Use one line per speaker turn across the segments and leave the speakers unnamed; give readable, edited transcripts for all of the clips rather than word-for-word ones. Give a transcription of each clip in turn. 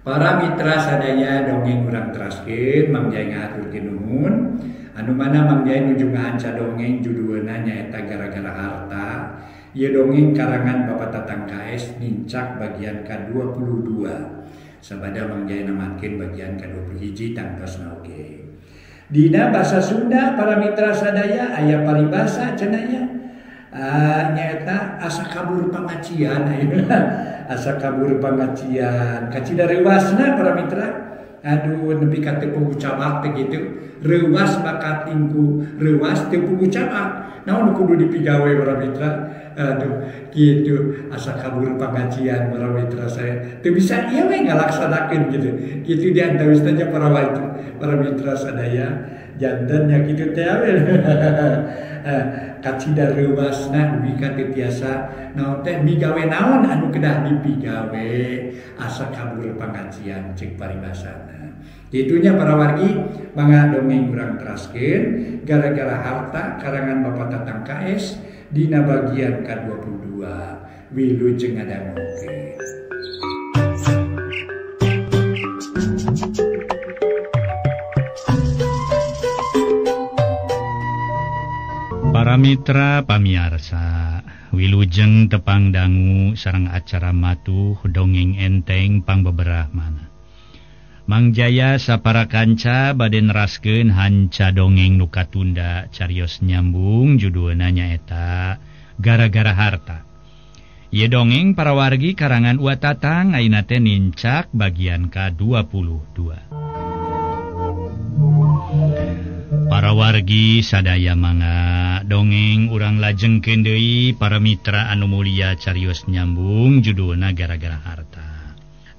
Para mitra sadaya dongeng urang teraskeun Mang Jai ngaturkeun nuhun. Anu mana Mang Jai nuju ngahanca dongeng judulna nyaeta Gara-gara Harta. Ieu dongeng karangan Bapak Tatang KS Nincak bagian ke-22. Sabada Mang Jai namatkeun bagian ke-21 tangtosna oge. Dina basa Sunda para mitra sadaya aya paribasa cenah nyaeta asa kabur pangacian asa kabur pangacian kacida rewasna para mitra aduh nepi ka teu pugucabak teh kitu reuwas bakat tingku reuwas teu pugucabak naon kudu dipigawe para mitra aduh kitu asa kabur pangacian para mitra saya teu bisa ieu we ngalaksanakeun kitu di antawisna para mitra sadaya jantannya kitu teh kacida reuasna dugi ka teu tiasa naon teh migawe naon anu kedah dipigawe asa kabur pangacian cek paribasana. Itunya para wargi mangga dongeng urang teraskeun Gara-gara Harta karangan Bapak Tatang KS dina bagian ke-22 wilujeng ngadangukeun.
Para mitra pamiarsa, wilujeng tepang dangu sareng acara matuh dongeng enteng pangbeberah mana. Mang Jaya sapara kanca bade neraskeun hanca dongeng nu katunda carios nyambung judulna nyaeta Gara-gara Harta. Ieu dongeng para wargi karangan Ua Tatang ayeuna teh Nincak bagian ke-22. Para wargi sadaya mangga dongeng urang lajengkeun deui para mitra anu mulia carios nyambung judulna Gara-gara Harta.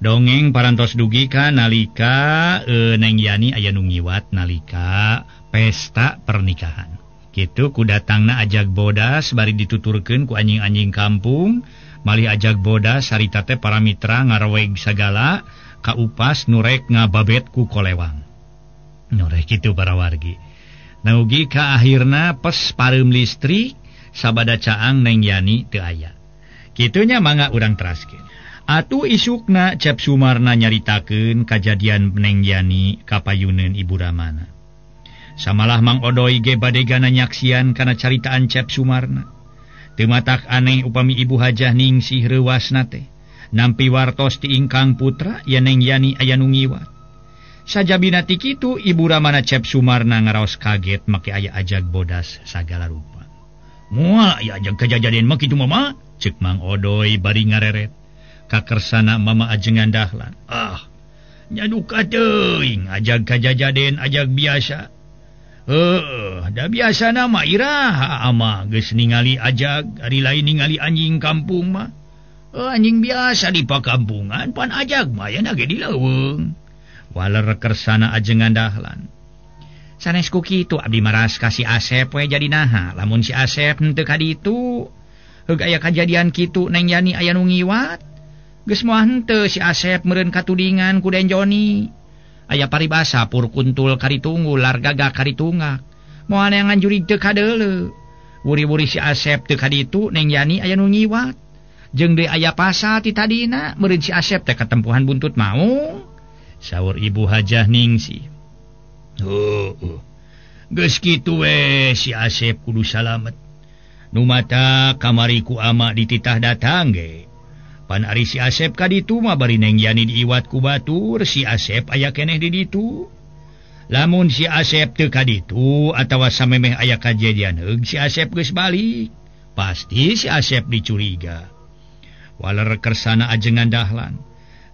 Dongeng parantos dugi ka nalika Neng Yani aya nu ngiwat nalika pesta pernikahan. Kitu ku datangna ajag bodas bari dituturkeun ku anjing-anjing kampung malih ajag bodas harita teh para mitra ngaraweg sagala ka upas nurek ngababet ku kolewang. Norek kitu para wargi. Naugi ka akhirna pes pareum listrik sabada caang Neng Yani teu aya. Kitunya mangga urang teraskeun. Atuh isukna Cep Sumarna nyaritakeun kajadian Neng Yani ka payuneun Ibu Ramana. Samalah Mang Odoy ge bade gana nyaksian kana caritaan Cep Sumarna. Teu matak aneh upami Ibu Hajah Ningsih reuasna teh. Nampi wartos ti ingkang putra ya Neng Yani aya nu ngiwat. Sajabina ti kitu Ibu Ramana Cep Sumarna ngaraos kaget make aya ajag bodas sagala rupa. Moal aya ajag kajadian mah kitu mama, ceuk Mang Odoy bari ngareret. Kakersana mama ajengan dahlan. Nyaduka teuing ajag kajadian ajag biasa. Da biasana mah iraha ama geus ningali ajag ari lain ningali anjing kampung mah. Anjing biasa di pakampungan pan ajag mah aya ge di leuweung. Waler kersana ajengan dahlan. Sanesku kitu abdi maras kasih Asep we jadi naha lamun si Asep henteu ka ditu. Heug aya kajadian kitu Neng Yani aya nu ngiwat. Geus moal henteu si Asep meureun katudingan ku Den Joni. Aya paribasa pur kuntul karitunggul largaga karitunggak. Moal neangan juri teu kadeuleu. Wuri-wuri si Asep teu ka ditu Neng Yani aya nu ngiwat. Jeung deui aya pasa ti tadina meureun si Asep teh katempuhan buntut maung. Saur Ibu Hajah Ningsih. Geus kitu we si Asep kudu salamet. Nu mata kamari ku ama dititah datang ge. Pan ari si Asep ka ditu mah bari Neng Yani diiwat ku batur si Asep aya keneh di ditu. Lamun si Asep teu ka ditu atawa samemeh aya kajadian heug si Asep geus balik. Pasti si Asep dicuriga. Waler kersana ajengan dahlan.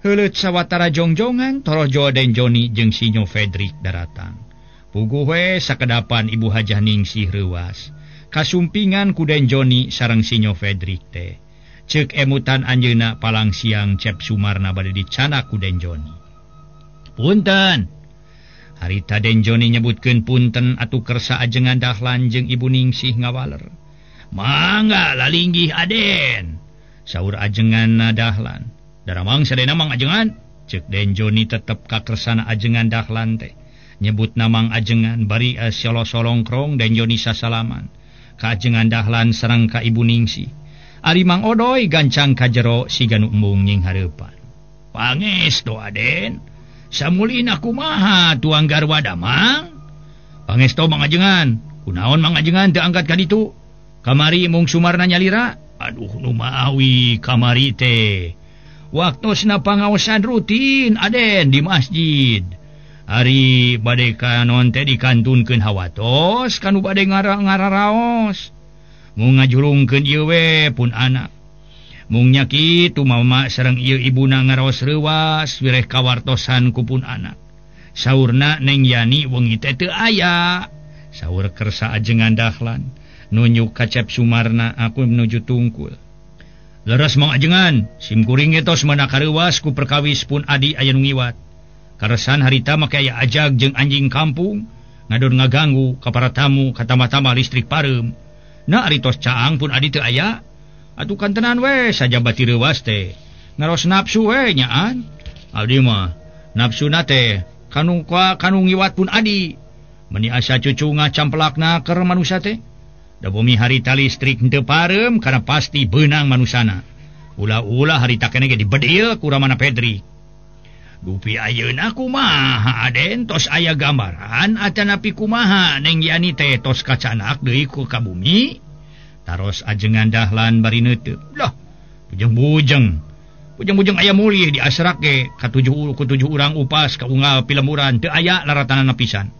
Heuleut sawatara jongjongan torojo Den Joni jeung si Nyo Fedrik daratang. Puguh we sakedapan Ibu Hajah Ningsih reuas. Kasumpingan ku Den Joni sareng si Nyo Fedrik teh. Ceuk emutan anjeunna palang siang Cep Sumarna bade dicanak ku Den Joni. Punten. Harita Den Joni nyebutkeun punten atuh kersa ajengan dahlan jeung Ibu Ningsih ngawaler. Mangga lalinggih Aden. Saur ajenganna dahlan. Daramang sadena Mang ajengan, ceuk Den Joni tetep kakersana ajengan dahlan teh. Nyebut namang ajengan bari solo-solongkrong Den Joni sasalaman. Ka ajengan dahlan sareng ka Ibu Ningsih. Ari Mang Odoy gancang ka jero siga nu embung nying hareupan. Pangestu Aden. Samulina kumaha tuang garwa damang? Pangestu mangajengan. Kunaon mangajengan teu angkat ka ditu? Kamari mung Sumarna nyalira. Aduh nu maawi kamari teh. Waktosna pangaosan rutin Aden di masjid. Ari bade kanon teh dikantunkeun hawatos kanu bade ngararaos. Mung ngajurungkeun ieu we pun anak. Mung nyakitu mama sareng ieu ibuna ngaraos reuwas wireh kawartosan ku pun anak. Saurna Neng Yani wengi teh teu aya. Saur kersa ajengan dahlan. Nunjuk kacep Sumarna aku menuju tungkul. Leres mang ajengan, simkuring etos manakarewas ku perkawis pun adi aya nu ngiwat. Karesan harita make aya ajag jeung anjing kampung, ngadon ngaganggu ka para tamu katama-tama listrik pareum. Na ari tos caang pun adi teu aya. Atuh kantenan we saja bati reuwas teh. Ngaros nafsu we nyaan. Abdi mah nafsuna teh kanu ngiwat pun adi. Meni asa cucu ngacampelakna keur manusia teh. Da bumi harita listrik henteu pareum kana pasti beunang manusana. Ulah-ulah harita keneh ge dibedil ku Ramana Pedri. Dupi ayeuna kumaha Aden tos aya gambaran atanapi kumaha Neng Yani teh tos kacanak deui ku ka bumi. Taros ajengan dahlan bari neuteup. Lah, bujeng-bujeng aya mulih di asrak ge ka tujuh urang upas ka unggal pilemuran teu aya laratanana pisan.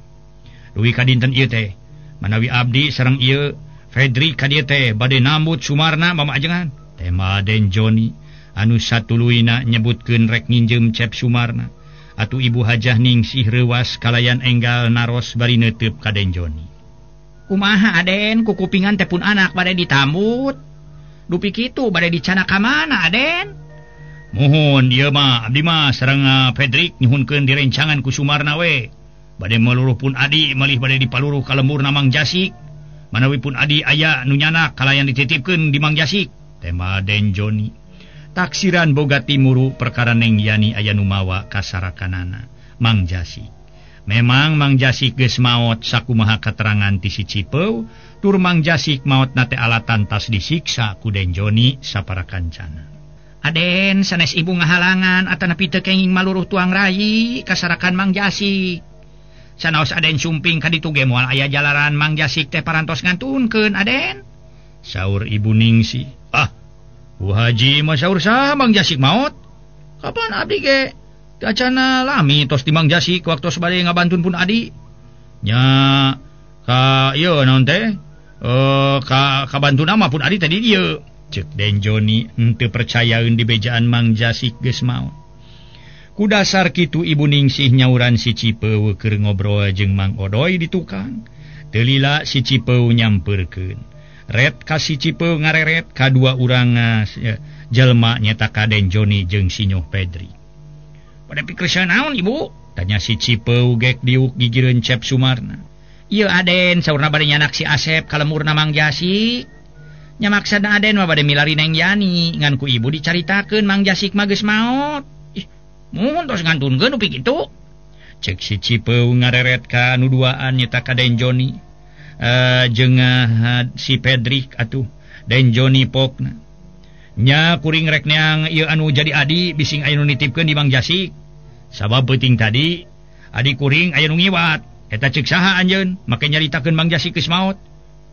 Duwi ka dinten ieu teh manawi abdi sareng ieu Fedri kadieu teh bade nambut Sumarna mama ajengan. Tema Den Joni anu satuluina nyebutkeun rek nginjem cep Sumarna. Atuh Ibu Hajah Ningsih reuwas kalayan enggal naros bari neuteup ka Den Joni. Kumaha Aden ku kupingan teh pun anak bade ditambut. Dupi kitu bade dicana ka mana Aden? Mohon ieu mah abdi mah sareng Fedrik nyuhunkeun direncangan ku Sumarna we. Bade maluruh pun adi malih bade dipaluruh ka lemurna Mang Jasik. Manawi pun adi aya nu nyana kalayan dititipkeun di Mang Jasik. Tema Den Joni. Taksiran boga timuru perkara Neng Yani aya nu mawa kasarakanana Mang Jasik. Memang Mang Jasik geus maot sakumaha katerangan ti si Cipeu, tur Mang Jasik maot nate alatan tas disiksa ku Den Joni sapara kancana. Aden sanes ibu ngahalangan atanapi teu kenging maluruh tuang rayi kasarakan Mang Jasik. Sanaos Aden sumping ka ditu ge moal aya jalaran Mang Jasik teh parantos ngantunkeun Aden. Saur Ibu Ningsih. Ah, Bu Haji mah saur saha Mang Jasik maot? Kapan abdi ge? Acana lami tos di Mang Jasik waktu sebade ngabantun pun adi. Nya ka ieu naon teh? Ka bantuna mah pun adi tadi dieu. Ceuk Den Joni henteu percayaeun di bejaan Mang Jasik geus maot. Ku dasar kitu Ibu Ningsih nyauran si Cipeu keur ngobrol jeung Mang Odoy di tukang. Teu lila si Cipeu nyampeurkeun. Ret ka si Cipeu ngareret ka dua urang jelema nyata ka Den Joni jeung si Nyoh Pedri. Pada pikir naon Ibu? Tanya si Cipeu gek diuk gigireun cep Sumarna. Ieu Aden saurna bade nyanak si Asep ka lemurna Mang Jasik. Nya maksudna Aden mah bade milari Neng Yani ngan ku Ibu dicaritakeun Mang Jasik mah geus maot. Mun tos ngantunkeun upi kitu. Cek si Cipeu ngareret ka nu duaan nyata ka Den Joni. Jeung si Pedrik atuh Den Joni pokna. Nya kuring rek neang ieu anu jadi adi bising aya nu nitipkeun di Mang Jasik. Sabab peuting tadi adi kuring aya nu ngiwat. Eta ceuk saha anjeun make nyaritakeun Mang Jasik geus maot.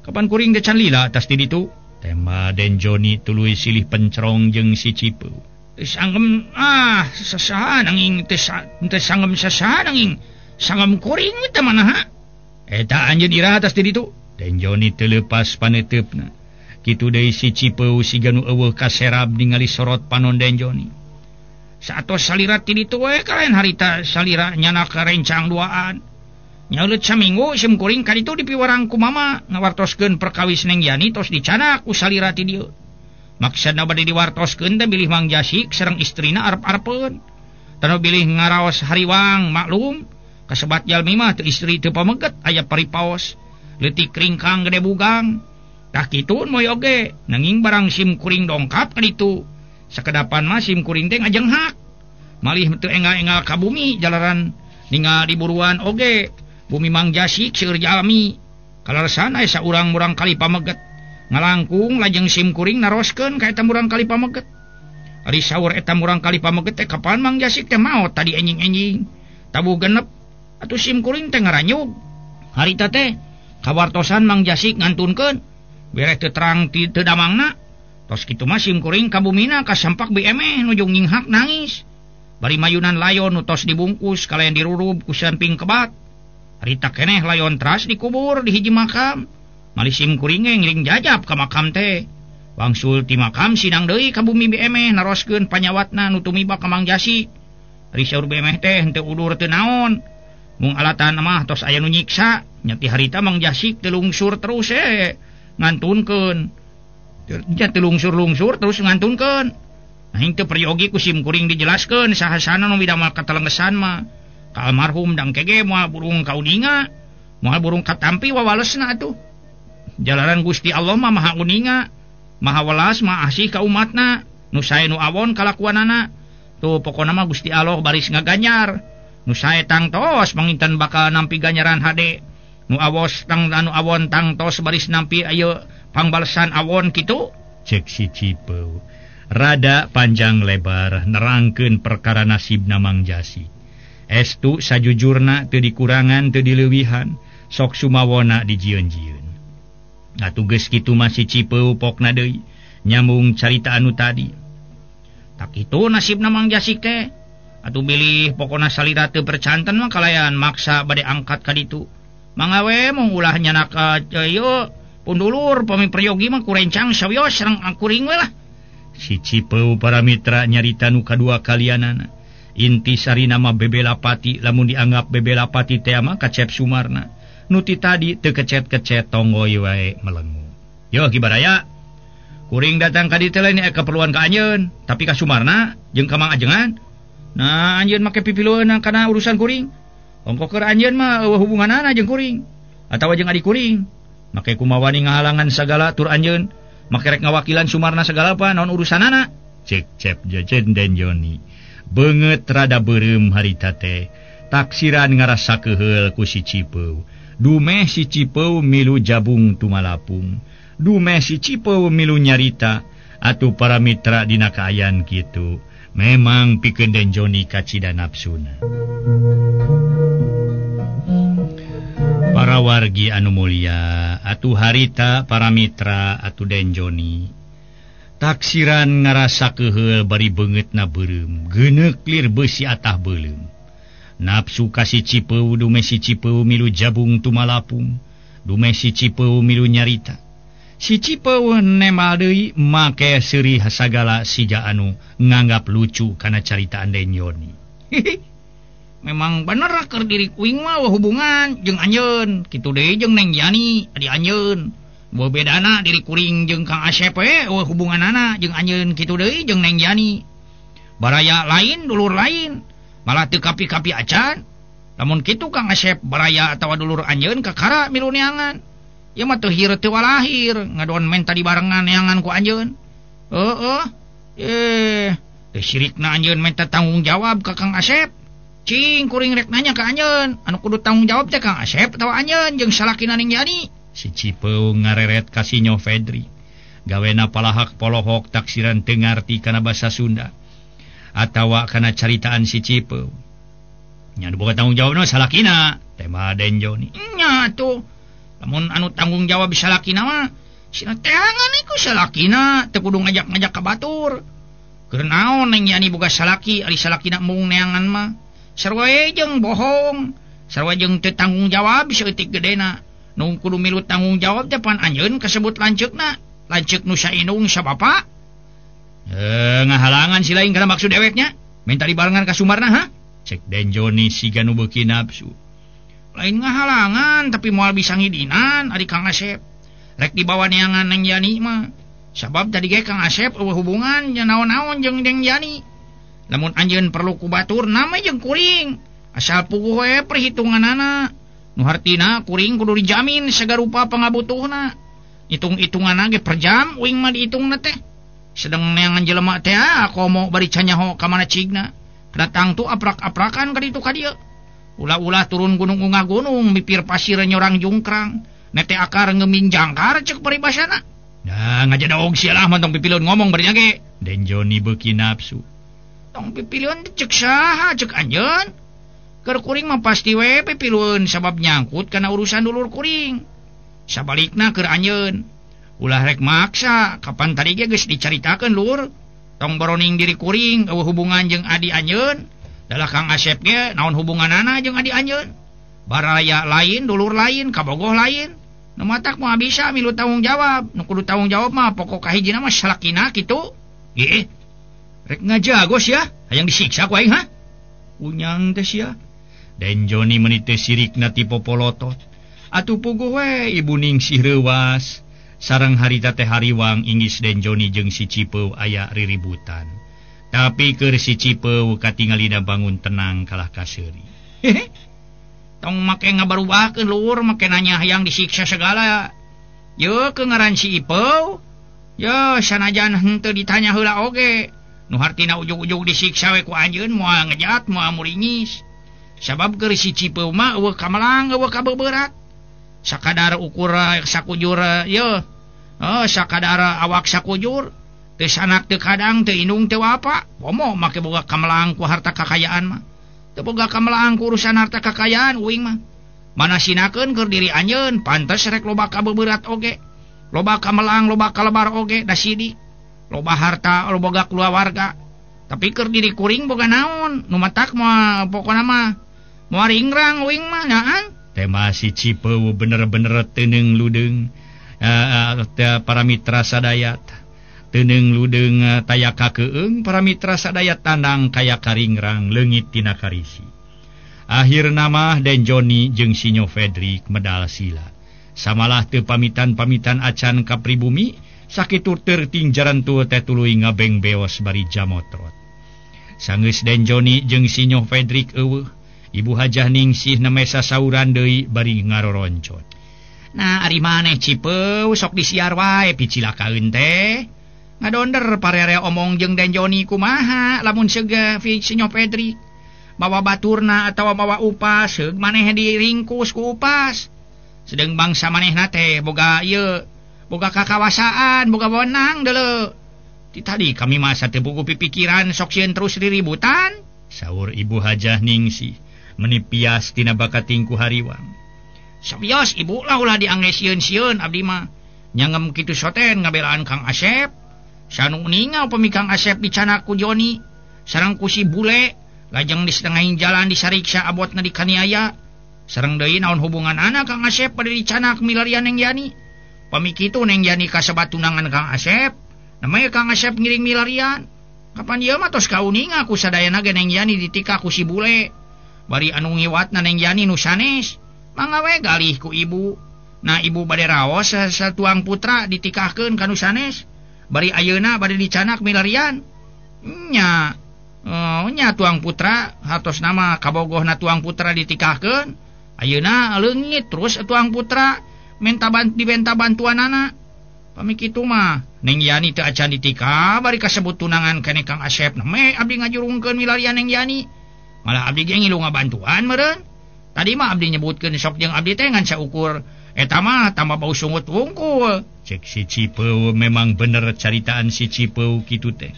Kapan kuring teh can lila tas ti ditu? Tema Den Joni tuluy silih pencerong jeung si Cipeu. Sanggem sasaha nanging teu sanggem sasaha nanging sanggem kuring teh manaha? Eta anjeun iraha tas ti ditu. Den Joni teu leupas paneuteupna. Kitu deui si Cipeu siga nu eueuh kaserab ningali sorot panon Den Joni. Satos salira ti ditu we kalayan harita salira nyana karencang duaan. Nyauleut saminggu sim kuring ka ditu dipiwarang ku mama ngawartoskeun perkawis Neng Yani tos dicana ku salira ti dieu. Maksudna bade diwartoskeun teh bilih Mang Jasik sareng istrina arep-arepeun. Tanu bilih ngaraos hariwang maklum. Kasebat jalmi mah teu istri teu pameget aya paripaos. Leutik ringkang gede bugang. Tah kitu moy oge nanging barang sim kuring dongkap ka ditu. Sakedapan mah sim kuring teh ngajenghak. Malih teu engal-engal ka bumi jalaran ningal diburuan oge. Bumi Mang Jasik seueur jalmi. Kalaresan aya saurang-urang kali pameget. Ngalangkung lajeng sim kuring naroskeun ka eta murang kali pameget. Ari saur eta murang kali pameget teh kapan Mang Jasik teh maot tadi enjing-enjing. Tabu genep atuh sim kuring teh ngaranyug. Harita teh kawartosan Mang Jasik ngantunkeun beres teu terang teu damangna. Tos kitu mah sim kuring kabumina kasampak BME nuju nginghak nangis. Bari mayunan layon nu tos dibungkus kalayan dirurub ku samping kebat. Harita keneh layon teras dikubur di hiji makam. Mali sim kuring ngiring jajab ka makam teh. Wangsul ti makam sidang deui ka bumi BME naroskeun panyawatna nu tumiba ka Mang Jasik. Ari saur BME teh henteu udur teu naon. Mung alatan mah tos aya nu nyiksa, nya ti harita Mang Jasik teu lungsur terus ngantunkeun. Teu lungsur terus ngantunkeun. Nah henteu peryogi ku sim kuring dijelaskeun sahasana nu midamel katelenggesan mah. Ka almarhum dang kege moal burung kauninga, moal burung katampi wawalesna atuh. Jalaran Gusti Allah mah maha uninga. Maha welas maha asih ka umatna nu sae nu awon kalakuanana tuh pokona mah Gusti Allah baris ngaganyar nu sae tangtos manginten bakal nampi ganjaran hade nu awos tang anu awon tangtos baris nampi ayeuna pangbalesan awon kitu cek si Cipeu rada panjang lebar nerangkeun perkara nasibna Mang Jasik. Estu sajujurna teu dikurangan teu dileuwihan sok sumawona dijieun-jieun. Atuh geus kitu mah si Cipeu pokna deui nyambung carita anu tadi. Tak kitu nasibna Mang Jasik teh. Atuh bilih pokona salira teu percanten mah kalayan maksa bade angkat ka ditu. Mangawe mung ulah nyanak ieu pundulur pami prayogi mah kurencang sawios sareng kuring we lah. Si Cipeu para mitra nyarita nu kadua kalianana. Inti sarina mah bebelapati lamun dianggap bebelapati teh mah kacep sumarna. Nuti tadi teu kecet-kecet tonggoy wae melengu. Yo kibaraya. Kuring datang ka ditu lain keperluan ka anjeun, tapi ka Sumarna jeung ka Mang Ajengan. Nah, anjeun make pipileun kana urusan kuring. Ongko keur anjeun mah hubunganana jeung kuring atawa jeung adik kuring. Make kumaha ngahalangan sagala tur anjeun make rek ngawakilan Sumarna segala apa naon urusanana. Cek cep jajen den Joni. Beungeut rada beureum harita teh. Taksiran ngarasa keheul ku si Cipeu. Dumeh si Cipeu milu jabung tumalapung. Dumeh si Cipeu milu nyarita. Atuh para mitra dina kaayan kitu. Memang pikeun den Joni kacida nafsuna. Para wargi anu mulia, atuh harita para mitra atuh den Joni. Taksiran ngarasa keheul bari beungeutna beureum. Geuneuk lir beusi atah beuleum. Nafsu kasih Cipeu dume si Cipeu milu jabung tumalapung. Dume si Cipeu milu nyarita. Si Cipeu nemal deui make seuri sagala sija anu nganggap lucu kana caritaan den Joni. Memang bener keur diri kuing mah hubungan jeung anjeun, kitu deui jeung Neng Yani adi anjeun. Bedana diri kuring jeung Kang Asep hubunganana jeung anjeun kitu deui jeung Neng Yani. Baraya lain dulur lain. Malah teu kapi-kapi acan. Lamun kitu Kang Asep baraya atawa dulur anjeun kakara milu neangan. Ieu mah teu hireut teu walahir, ngadoan men tadi barengan neangan ku anjeun. Teu sirikna anjeun minta tanggung jawab ka Kang Asep. Cing kuring rek nanya ka anjeun, anu kudu tanggung jawab teh Kang Asep atawa anjeun jeung salakina Neng Yani. Si Cipeu ngareret ka si Nyo Fedri. Gawena palahak polohok taksiran teu ngarti kana basa Sunda. Atawa kana caritaan si Cipeu. Nya nu boga tanggung jawabna salakina, tema den Joni. Nya tuh. Lamun anu tanggung jawab salakina mah sina teangan iku salakina, teu kudu ngajak-ngajak ka batur. Keur naon Neng Yani boga salaki, ari salakina mung neangan mah. Sarua jeung bohong, sarua jeung teu tanggung jawab saeutik gedena. Nu kudu milu tanggung jawab teh pan anjeun kasebut lanceukna. Lanceuk nu sainung sabapa? Ngahalangan si lain karena maksud deweknya minta dibarengan ka Sumarna ha? Cek den Joni siga nu beuki nafsu. Lain ngahalangan tapi moal bisa ngidinan adik Kang Asep. Rek dibawa neangan Neng Yani mah. Sabab tadi ge Kang Asep eueuh hubungan nya naon-naon jeung Neng Yani. Lamun anjeun perlu ku batur nama jeung kuring. Asal puguh we perhitunganana. Nu hartina kuring kudu dijamin sagarupa pangabutuhna. Hitung-hitunganna ge per jam uing mah dihitungna teh. Sedang neangan jelema teh komo bari canyaho ka mana cigna. Datang tu aprak-aprakan ka ditu ka dieu. Ulah-ulah turun gunung ungah gunung mipir pasir nyorang jungkrang. Nete akar ngemin jangkar cek paribasana. Nah, ngaja daog sialah mah tong pipilun ngomong bari ge. Den Joni beuki nafsu. Tong pipilun cek saha cek anjeun. Keur kuring mah pasti we pipilun sabab nyangkut kana urusan dulur kuring. Sabalikna keur anjeun. Ulah rek maksa, kapan tadi ge geus dicaritakeun lur. Tong boroning diri kuring eueuh hubungan jeung adi anjeun. Dalah Kang Asep ge naon hubunganana jeung adi anjeun. Baraya lain, dulur lain, kabogoh lain. Nu matak mah bisa milu tanggung jawab. Nu kudu tanggung jawab mah pokok kahijina mah salakina kitu. Ge. Rek ngajagos ya, hayang disiksa ku aing ha. Unyang teh sia. Den Joni meuni teu sirikna ti popolotot. Atuh puguh we Ibu Ningsih reuwas. Sareng harita teh hariwang inggis Den Joni jeung si Cipeu aya riributan. Tapi keur si Cipeu katingalina bangun tenang kalah kaseuri. Hehe. Tong make ngabarubahkeun lur, make nanya hayang disiksa segala. Ye keungaran si Ipeu. Ye sanajan henteu ditanya heula oge. Nu hartina ujug-ujug disiksa we ku anjeun moal ngejat moal muringis. Sabab keur si Cipeu mah eueuh kamelang eueuh kabeuberat. Sakadar ukur sakujur ye. Sakadar awak sakujur. Teu sanak teu kadang teu indung teu apa. Pomo make boga kamelang ku harta kakayaan mah. Teu boga kamelang ku urusan harta kakayaan uing mah. Manasinakeun keur diri anjeun pantes rek loba kabeuberat oge. Loba kamelang loba kalebar oge da sidi. Loba harta loba boga keluarga. Tapi keur diri kuring boga naon. Nu matak mah pokona mah moal ringrang uing mah naan. Tema si Cipeu bener-bener teuneng ludeung. Para mitra sadayat teuneng ludeung tayaka keung. Para mitra sadayat tandang kaya karingrang leungit tina karisi. Akhirna mah Den Joni jeung si Nyo Fedrik medal sila. Samalah teu pamitan-pamitan acan ka pribumi. Sakitu terting jaran tua teh tuluy ngabeng beos bari jamotrot. Sanggeus Den Joni jeung si Nyo Fedrik eueuh. Ibu Hajah Ningsih nemesa sauran deui bari ngaroroncot. Nah, ari maneh Cipeu sok disiar wae picilakaeun teh. Ngadonder parere omong jeung Den Joni kumaha lamun seuga si Nyo Fedrik. Bawa baturna atawa bawa upas seug maneh diringkus ku upas. Sedeng bangsa manehna teh boga ieu, boga kakawasaan, boga wewenang deuleu. Ti tadi kami masa teu buku pipikiran sok sieun terus riributan. Saur Ibu Hajah Ningsih. Menipias tina bakating ku hariwang. Sabios ibu lah ulah diangge sieun-sieun abdi mah. Nyangem kitu soten ngabelaan Kang Asep. Sanu ningal pemi Kang Asep dicanak ku Joni. Sareng ku si bule. Lajeng di setengahing jalan disariksa abotna di kaniaya. Sareng deui naon hubungan anak Kang Asep pada dicanak milarian Neng Yani. Pemi kitu Neng Yani kasebat tunangan Kang Asep. Namanya Kang Asep ngiring milarian. Kapan ieu mah tos kauninga ku sadayana ge Neng Yani ditika ku si bule. Bari anu ngiwatna Neng Yani nu sanes mangga we galih ku ibu. Nah ibu bade raos satuang putra ditikahkeun ka nu sanes. Bari ayeuna bade dicanak milarian. Nya tuang putra hartos nama kabogohna tuang putra ditikahkeun. Ayeuna leungit terus tuang putra dibenta bantuanana. Pami kitu mah Neng Yani teu acan ditikah bari kasebut tunangan kene Kang Asep. Me abdi ngajurungkeun milarian Neng Yani. Malah abdi ge ngilu ngabantuan meureun. Tadi mah abdi nyebutkeun sok jeung abdi teh ngan saukur eta mah tambah bau sungut wungkul. Cek si Cipeu memang bener caritaan si Cipeu kitu teh.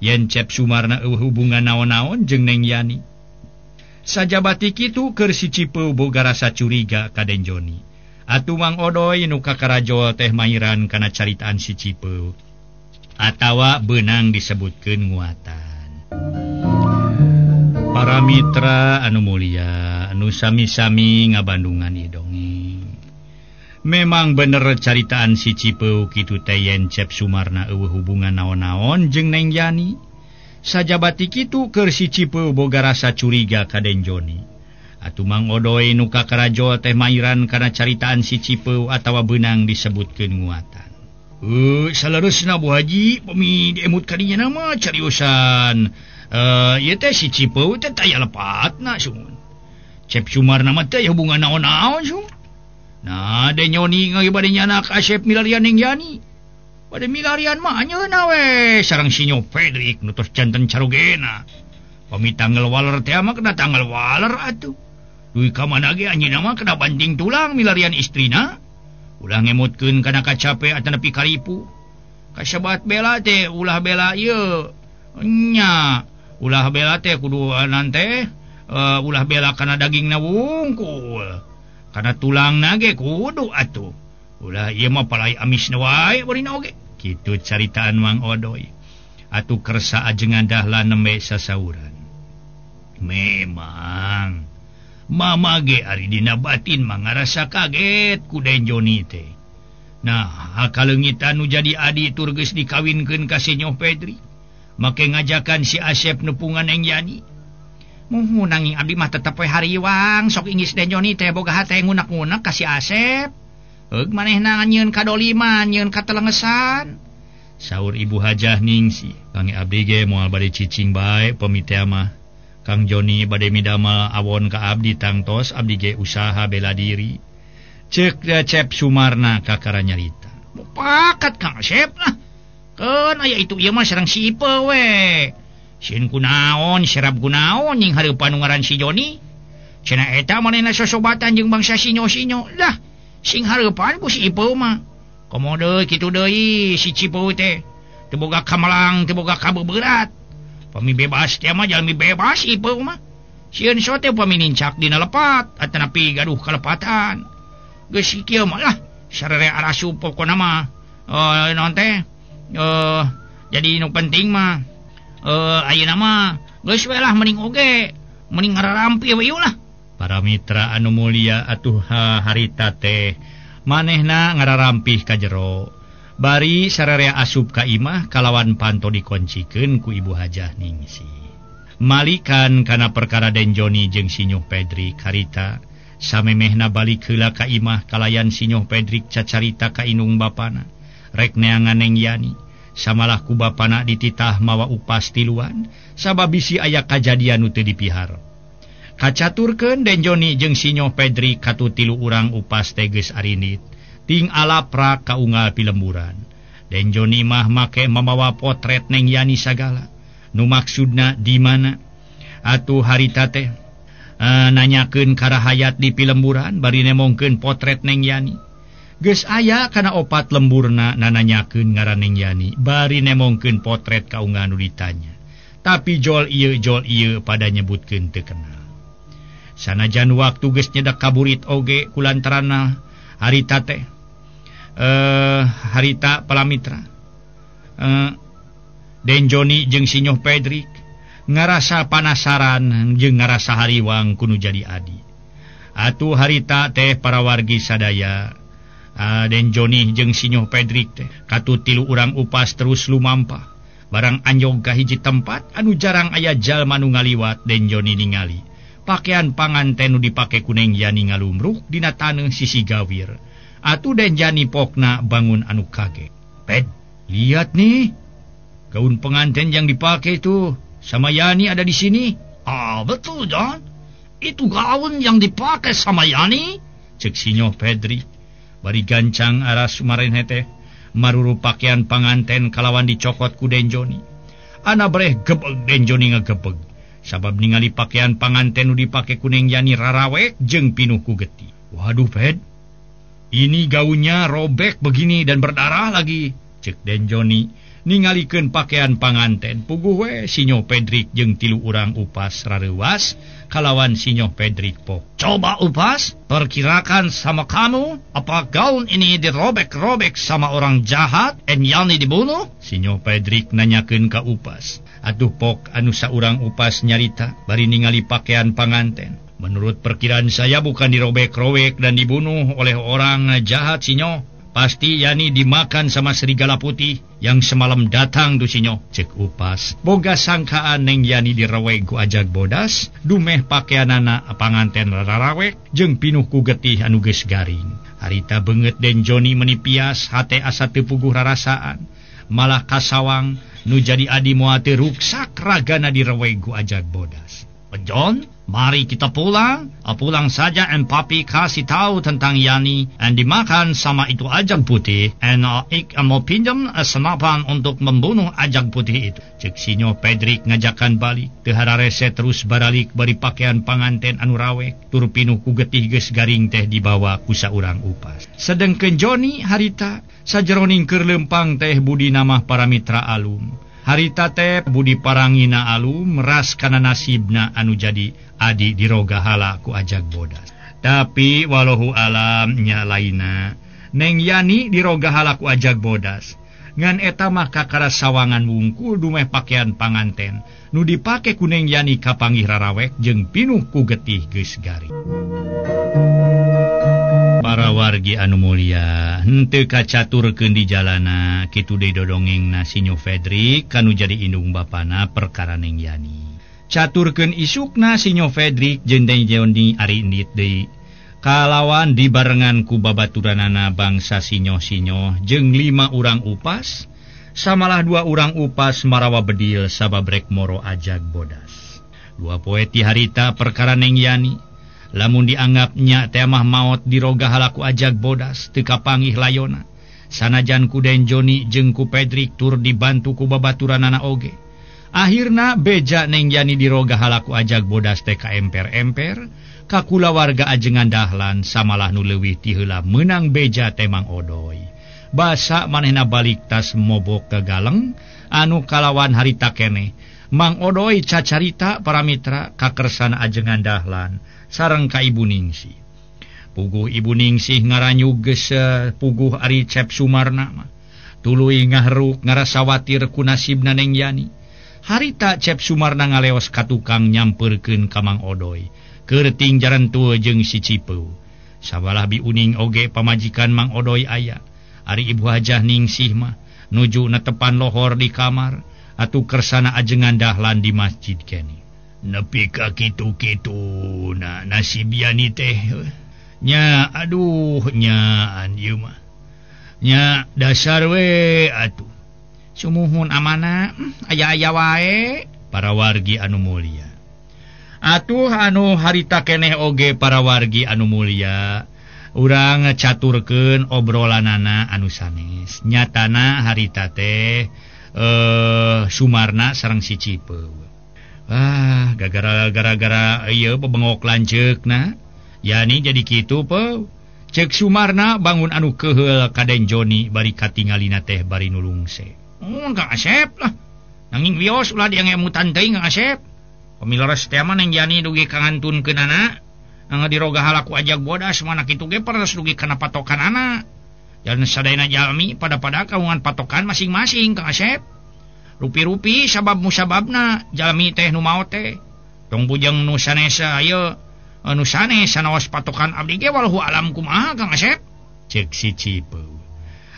Yen Cep Sumarna eueuh hubungan naon-naon jeung Neng Yani. Sajabati kitu keur si Cipeu boga rasa curiga ka Den Joni. Atuh Mang Odoy nu kakarajol teh mairan kana caritaan si Cipeu. Atawa beunang disebutkeun nguatan. Para mitra anu mulia, anu sami-sami ngabandungan ieu dongeng. Memang bener caritaan si Cipeu kitu teh yen Cep Sumarna eueuh hubungan naon-naon jeung Neng Yani. Sajabati kitu keur si Cipeu boga rasa curiga ka Den Joni. Atuh Mang Odoy nu kakarajol teh mairan kana caritaan si Cipeu atawa beunang disebutkeun nguatan. Salaresna Bu Haji, pemi diemut ka dinya mah cariusan. Ieu teh si Cipeu teh taya lepatna sun. Cep Sumarna mah teh hubungan naon-naon sun. Nah, Den Joni ngabade nyanak Asep milarian Neng Yani. Bade milarian mah anyeuna we sareng si Nyo Fedrik nu tos janten carugena. Pami tanggal waler teh mah kena tanggal waler atuh. Duy ka mana ge anjeunna mah kena banting tulang milarian istrina. ulah ngemutkeun kana kacape atanapi karipu. Kasabat bela teh ulah bela ieu nya, ulah bela teh kudu nante ulah bela kana dagingna wungkul, kana tulangna ge kudu atuh. Ulah ieu mah palai amisna wae barina oge. Kitu caritaan Mang Odoy. Atuh kersa ajengan dahlah nembe sasauran. Memang mama ge ari dina batin mah ngarasa kaget ku Den Joni teh. Nah, akaleungitan nu jadi adi tur geus dikawinkeun ka si Nyoh Pedri, make ngajakan si Asep nepungan Neng Yani. Muhu nanging abdi mah tetep we hariwang sok ingis Den Joni teh boga hate ngunak-ngunak ka si Asep. Heug manehna nyieun kadoliman, nyieun katelengesan. Saur Ibu Hajah Ningsih, Kang abdi ge moal bade cicing bae pamitea mah. Kang Joni bade midamel awon ka abdi tangtos abdi ge usaha bela diri. Cek Cep Sumarna kakara nyarita. Mupakat Kang Asep lah. Keun aya itu ieu mah sareng si Ipe we. Sieun kunaon, serab kunaon nying hareupan ngaran si Joni. Cenah eta manehna sosobatan jeung bangsa sinyo-sinyo. Lah, sing hareupan ku si Ipe mah. Komo deui kitu deui si Cipu teh. Teu boga kamalang, teu boga kabeuberat. Pami bebas teh mah jalmi bebas Ipe mah. Sieun so teh pami nincak dina lepat atanapi gaduh kalepatan. Geus kieu mah lah sarere arasup pokona mah. Naon teh? Jadi nu penting mah ayeuna mah geus we lah mending oge, mending ngararampi we lah. Para mitra anu mulia atuh harita teh manehna ngararampih ka jero. Bari sararea asup ka imah kalawan panto dikoncikeun ku Ibu Hajah Ningsih. Malikan kana perkara Den Joni jeung si Nyoh Pedri harita samemehna balik heula ka imah kalayan si Nyoh Pedri cacarita ka inung bapana. Rek neangan Neng Yani samalah ku bapana dititah mawa upas tiluan sabab bisi aya kajadian nu teu dipihar. Kacaturkeun Den Joni jeung si Nyoh Pedri katu 3 urang upas teh geus arinit ting alaprak ka unggal pilemburan. Den Joni mah make mamawa potret Neng Yani sagala. Nu maksudna di mana? Atuh harita teh nanyakeun karahayat di pilemburan bari nemongkeun potret Neng Yani. Geus aya kana 4 lemburna nananyakeun ngaran Neng Yani bari nemongkeun potret ka unggal nu ditanya. Tapi jol ieu pada nyebutkeun teu kenal. Sanajan waktu geus nyedak kaburit oge kulantaranna harita teh harita palamitra Den Joni jeung si Nyoh Pedri ngarasa panasaran jeung ngarasa hariwang kudu jadi adi. Atuh harita teh para wargi sadaya Den Joni jeung si Nyoh Pedri teh katu 3 urang upas terus lumampah barang anjog ka hiji tempat anu jarang aya jalma nu ngaliwat. Den Joni ningali pakaian panganten nu dipake ku Neng Yani ngalumruh dina taneuh sisi gawir. Atuh Den Jani pokna bangun anu kaget. Ped, lihat nih, gaun pengantin yang dipakai itu sama Yani ada di sini.
Ah, betul John. Itu gaun yang dipakai sama Yani?
Cek si Nyoh Pedri. Bari gancang aras sumareneh teh maruru pakaian panganten kalawan dicokot ku Den Joni. Ana breh gebeg Den Joni ngagebeg. Sabab ningali pakaian panganten nu dipake ku Neng Yani rarawek jeung pinuh ku getih. Waduh Ped, ini gaunnya robek begini dan berdarah lagi, cek Den Joni ningalikeun pakaian panganten. Puguh we si Nyoh Pedri jeung 3 urang upas rareuwas kalawan si Nyoh Pedri pok.
Coba upas, perkirakan sama kamu apa gaun ini dirobek-robek sama orang jahat dan Yani dibunuh?
Si Nyoh Pedri nanyakeun ka upas. Atuh pok anu saurang upas nyarita bari ningali pakaian panganten. Menurut perkiraan saya bukan dirobek-robek dan dibunuh oleh orang jahat si Nyoh. Pasti Yani dimakan sama serigala putih yang semalam datang tu si Nyoh, cek upas. Boga sangkaan Neng Yani diraweg ku ajag bodas, dumeh pakaianana panganten rarawek jeung pinuh ku getih anu geus garing. Harita beungeut Den Joni menipias hate asa teu puguh rarasaan. Malah kasawang nu jadi adi moal teu ruksak ragana diraweg ku ajag bodas.
John, mari kita pulang. Pulang saja and papi kasih tahu tentang Yani and dimakan sama itu ajag putih and ik mau pinjam senapan untuk membunuh ajag putih itu. Cek sinyo Pedrik ngajakan balik. Tehararese terus baralik bari pakaian panganten anu rawek. Tur pinuh ku getih geus garing teh dibawa ku saurang upas. Sedengkeun Joni harita sajeroning keur lempang teh budi namah para mitra alum. Harita teh budi parangina alum meras kana nasibna anu jadi adi diroga hala ku ajag bodas. Tapi walau alam nya laina Neng Yani diroga hala ku ajag bodas. Ngan eta mah kakara sawangan wungkul dumeh pakaian panganten nu dipake ku Neng Yani kapanggih rarawek jeung pinuh ku getih geus garing. Para wargi anu mulia, henteu kacaturkeun di jalana kitu deui dodongengna sinyo Fedrik kanu jadi indung bapana perkara Neng Yani. Caturkeun isukna sinyo Fedrik jeung Neng Joni ari indit deui. Kalawan dibarengan ku babaturanana bangsa sinyo-sinyo jeung 5 urang upas, samalah 2 urang upas marawa bedil sababrek moro ajag bodas. 2 poe ti harita perkara Neng Yani. Lamun dianggapnya temah maot diroga halaku ajag bodas teu kapanggih layona. Sanajan ku Den Joni jeung ku Pedrik tur dibantu ku babaturanana oge. Akhirna beja Neng Yani diroga halaku ajag bodas teh ka emper-emper ka kulawarga ajengan dahlan samalah nu leuwih ti heula meunang beja teh Mang Odoy. Basa manehna balik tas mobok ke galeng anu kalawan harita keneh. Mang Odoy cacarita para mitra ka kersana ajengan dahlan sareng ka Ibu Ningsih. Puguh Ibu Ningsih ngaranyug geus puguh ari Cep Sumarna mah. Tuluy ngahruk ngarasa watir ku nasibna Neng Yani. Harita Cep Sumarna ngaleos ka tukang nyampeurkeun ka Mang Odoy. Keur ting jarantua jeung si Cipeu. Sabalah Bi Uning oge pamajikan Mang Odoy aya. Ari Ibu Hajah Ningsih mah nuju netepan lohor di kamar atuh kersana ajengan dahlan di masjid kene. Nepi ka kitu-kitu na nasib Yani teh nya aduh nyaan ieu mah nya dasar we atuh sumuhun amana aya-aya wae para wargi anu mulia. Atuh anu harita keneh oge para wargi anu mulia urang caturkeun obrolanana anu sanes. Nyatana harita teh Sumarna sareng si Cipeu. Gara-gara ieu bebengok lanceukna Yani jadi kitu pe. Cek Sumarna bangun anu keheul ka Den Joni bari katingalina teh bari nulungse. Kang Asep lah. Nanging wios ulah diangemutan teuing Kang Asep. Pamilares teh mah Neng Yani dugi kangantunkeunana. Anga diroga halaku ajag bodas mana kitu ge paras dugi kana patokan anak. Jan sadayana jalmi pada-pada kaungan patokan masing-masing Kang Asep. Rupi-rupi sabab-musababna jalmi teh nu maot teh. Tong bujang nu sanesa ayeuna anu sanes sanaos patokan abdi ge walhu alam kumaha Kang Asep. Cek si Cipeu.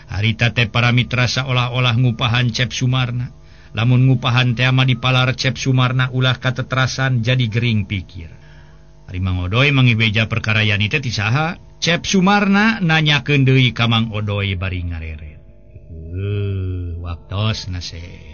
Harita teh para mitra saolah-olah ngupahan Cep Sumarna. Lamun ngupahan teh mah dipalar Cep Sumarna ulah katetrasan jadi gering pikir. Ari Mang Odoy mangibeja perkara Yani teh ti saha? Cep Sumarna nanyakeun deui ka Mang Odoy bari ngareret. Waktos nasib.